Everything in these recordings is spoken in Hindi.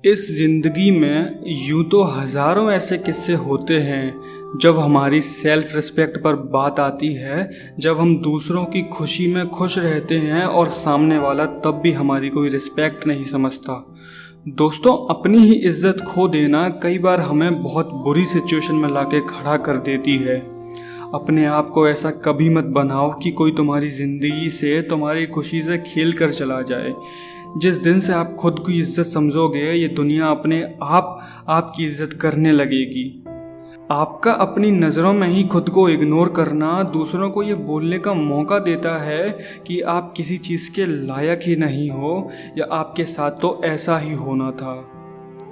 इस ज़िंदगी में यूँ तो हज़ारों ऐसे किस्से होते हैं जब हमारी सेल्फ रिस्पेक्ट पर बात आती है, जब हम दूसरों की खुशी में खुश रहते हैं और सामने वाला तब भी हमारी कोई रिस्पेक्ट नहीं समझता। दोस्तों, अपनी ही इज्जत खो देना कई बार हमें बहुत बुरी सिचुएशन में लाके खड़ा कर देती है। अपने आप को ऐसा कभी मत बनाओ कि कोई तुम्हारी ज़िंदगी से, तुम्हारी खुशी से खेल कर चला जाए। जिस दिन से आप खुद की इज्जत समझोगे, ये दुनिया अपने आप आपकी इज्जत करने लगेगी। आपका अपनी नज़रों में ही खुद को इग्नोर करना दूसरों को ये बोलने का मौका देता है कि आप किसी चीज़ के लायक ही नहीं हो या आपके साथ तो ऐसा ही होना था।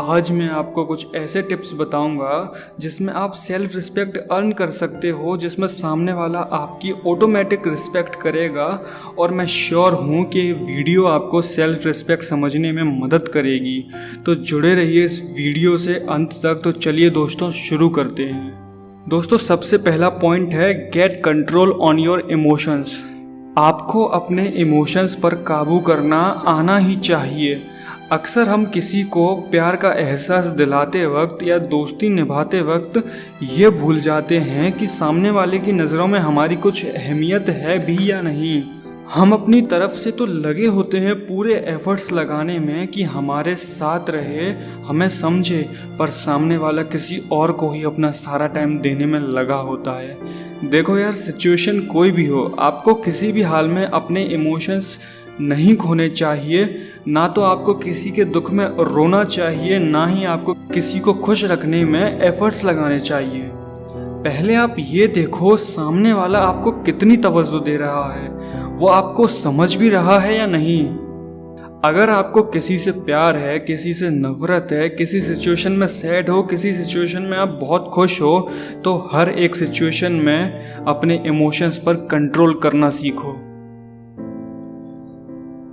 आज मैं आपको कुछ ऐसे टिप्स बताऊंगा जिसमें आप सेल्फ रिस्पेक्ट अर्न कर सकते हो, जिसमें सामने वाला आपकी ऑटोमेटिक रिस्पेक्ट करेगा। और मैं श्योर हूँ कि वीडियो आपको सेल्फ रिस्पेक्ट समझने में मदद करेगी। तो जुड़े रहिए इस वीडियो से अंत तक। तो चलिए दोस्तों, शुरू करते हैं। दोस्तों, सबसे पहला पॉइंट है gate control on your emotions. आपको अपने इमोशंस पर काबू करना आना ही चाहिए। अक्सर हम किसी को प्यार का एहसास दिलाते वक्त या दोस्ती निभाते वक्त ये भूल जाते हैं कि सामने वाले की नज़रों में हमारी कुछ अहमियत है भी या नहीं। हम अपनी तरफ से तो लगे होते हैं पूरे एफर्ट्स लगाने में कि हमारे साथ रहे, हमें समझे, पर सामने वाला किसी और को ही अपना सारा टाइम देने में लगा होता है। देखो यार, सिचुएशन कोई भी हो, आपको किसी भी हाल में अपने इमोशंस नहीं खोने चाहिए। ना तो आपको किसी के दुख में रोना चाहिए, ना ही आपको किसी को खुश रखने में एफर्ट्स लगाने चाहिए। पहले आप ये देखो सामने वाला आपको कितनी तवज्जो दे रहा है, वो आपको समझ भी रहा है या नहीं। अगर आपको किसी से प्यार है, किसी से नफरत है, किसी सिचुएशन में सैड हो, किसी सिचुएशन में आप बहुत खुश हो, तो हर एक सिचुएशन में अपने इमोशंस पर कंट्रोल करना सीखो।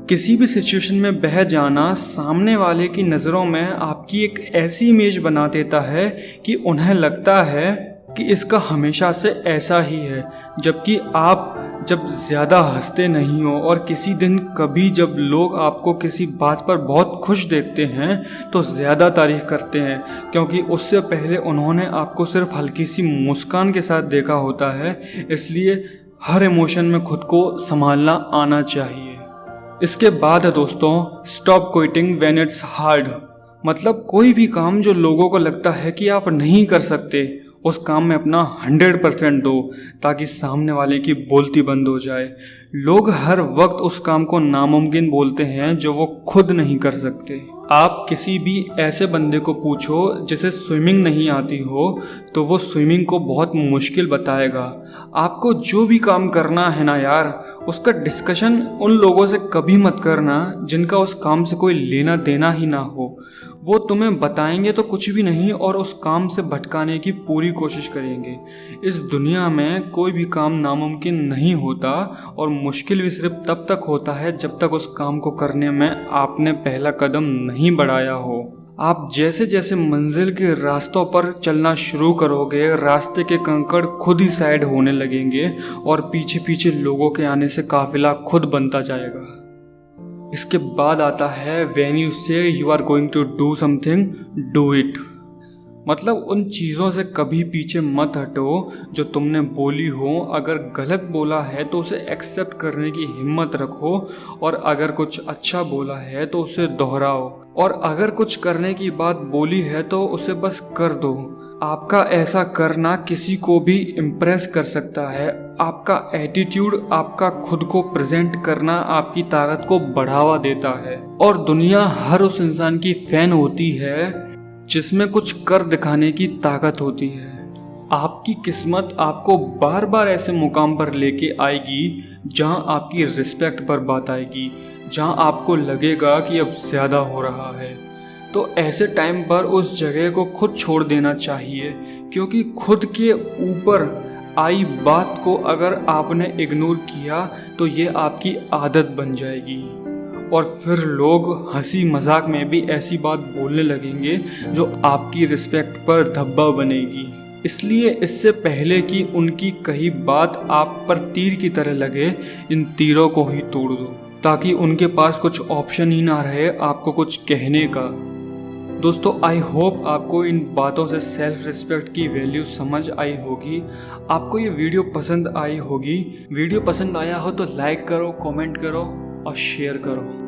किसी भी सिचुएशन में बह जाना सामने वाले की नज़रों में आपकी एक ऐसी इमेज बना देता है कि उन्हें लगता है कि इसका हमेशा से ऐसा ही है। जबकि आप जब ज़्यादा हंसते नहीं हो और किसी दिन कभी जब लोग आपको किसी बात पर बहुत खुश देखते हैं तो ज़्यादा तारीफ़ करते हैं, क्योंकि उससे पहले उन्होंने आपको सिर्फ हल्की सी मुस्कान के साथ देखा होता है। इसलिए हर इमोशन में खुद को संभालना आना चाहिए। इसके बाद है दोस्तों, stop quitting when it's hard. मतलब कोई भी काम जो लोगों को लगता है कि आप नहीं कर सकते, उस काम में अपना 100% दो, ताकि सामने वाले की बोलती बंद हो जाए। लोग हर वक्त उस काम को नामुमकिन बोलते हैं जो वो खुद नहीं कर सकते। आप किसी भी ऐसे बंदे को पूछो जिसे स्विमिंग नहीं आती हो, तो वो स्विमिंग को बहुत मुश्किल बताएगा। आपको जो भी काम करना है ना यार, उसका डिस्कशन उन लोगों से कभी मत करना जिनका उस काम से कोई लेना देना ही ना हो। वो तुम्हें बताएंगे तो कुछ भी नहीं और उस काम से भटकाने की पूरी कोशिश करेंगे। इस दुनिया में कोई भी काम नामुमकिन नहीं होता, और मुश्किल भी सिर्फ तब तक होता है जब तक उस काम को करने में आपने पहला कदम नहीं बढ़ाया हो। आप जैसे जैसे मंजिल के रास्तों पर चलना शुरू करोगे, रास्ते के कंकड़ खुद ही साइड होने लगेंगे और पीछे पीछे लोगों के आने से काफिला खुद बनता जाएगा। इसके बाद आता है when you say you are going to do something, do it. मतलब उन चीज़ों से कभी पीछे मत हटो जो तुमने बोली हो। अगर गलत बोला है तो उसे एक्सेप्ट करने की हिम्मत रखो, और अगर कुछ अच्छा बोला है तो उसे दोहराओ, और अगर कुछ करने की बात बोली है तो उसे बस कर दो। आपका ऐसा करना किसी को भी इम्प्रेस कर सकता है। आपका एटीट्यूड, आपका खुद को प्रेजेंट करना आपकी ताकत को बढ़ावा देता है। और दुनिया हर उस इंसान की फैन होती है जिसमें कुछ कर दिखाने की ताकत होती है। आपकी किस्मत आपको बार बार ऐसे मुकाम पर लेके आएगी जहां आपकी रिस्पेक्ट पर बात आएगी, जहां आपको लगेगा कि अब ज़्यादा हो रहा है। तो ऐसे टाइम पर उस जगह को खुद छोड़ देना चाहिए, क्योंकि खुद के ऊपर आई बात को अगर आपने इग्नोर किया तो ये आपकी आदत बन जाएगी, और फिर लोग हंसी मजाक में भी ऐसी बात बोलने लगेंगे जो आपकी रिस्पेक्ट पर धब्बा बनेगी। इसलिए इससे पहले कि उनकी कही बात आप पर तीर की तरह लगे, इन तीरों को ही तोड़ दो, ताकि उनके पास कुछ ऑप्शन ही ना रहे आपको कुछ कहने का। दोस्तों आई होप आपको इन बातों से सेल्फ रिस्पेक्ट की वैल्यू समझ आई होगी। आपको ये वीडियो पसंद आई होगी। वीडियो पसंद आया हो तो लाइक करो, कमेंट करो और शेयर करो।